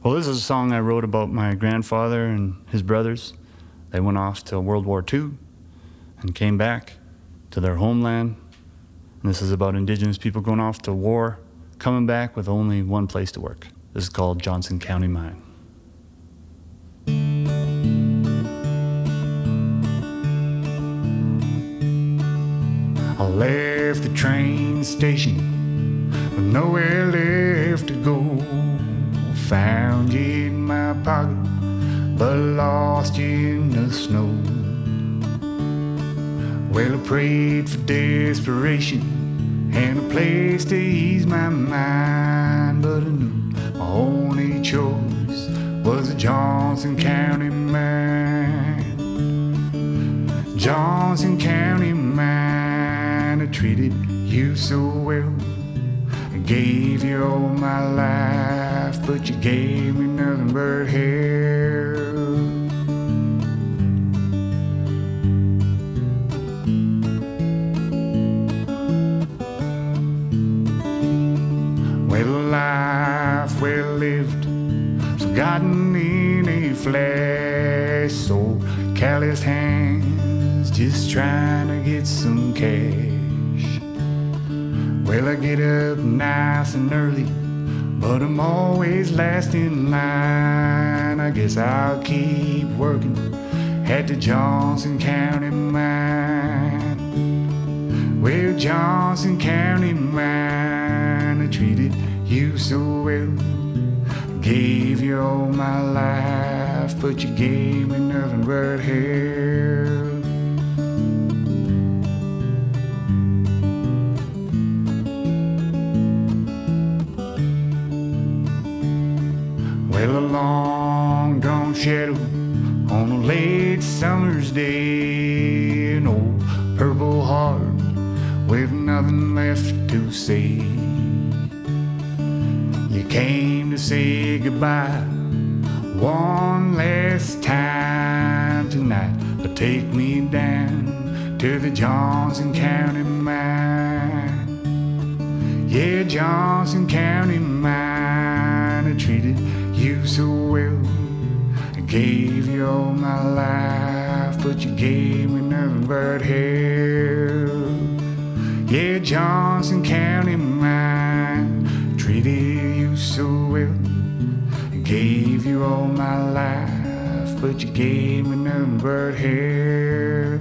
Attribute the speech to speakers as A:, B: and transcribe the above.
A: Well, this is a song I wrote about my grandfather and his brothers. They went off to World War II and came back to their homeland. And this is about Indigenous people going off to war, coming back with only one place to work. This is called Johnson County Mine. I left the train station with nowhere left to go. Found you in my pocket, but lost you in the snow. Well, I prayed for desperation and a place to ease my mind, but I knew my only choice was the Johnson County Mine. Johnson County Mine, I treated you so well. I gave you all my life, but you gave me nothing but hell. Well, a life well lived, forgotten in a flash. So calloused hands, just trying to get some cash. Well, I get up nice and early, but I'm always last in line. I guess I'll keep working at the Johnson County Mine. Well, Johnson County Mine, I treated you so well. Gave you all my life, but you gave me nothing but hell. Well, a long drawn shadow on a late summer's day, an old purple heart with nothing left to say. You came to say goodbye one last time tonight, but take me down to the Johnson County Mine. Yeah, Johnson County Mine, I treated you so well. I gave you all my life, but you gave me nothing but hell. Yeah, Johnson County Mine, treated you so well. I gave you all my life, but you gave me nothing but hell.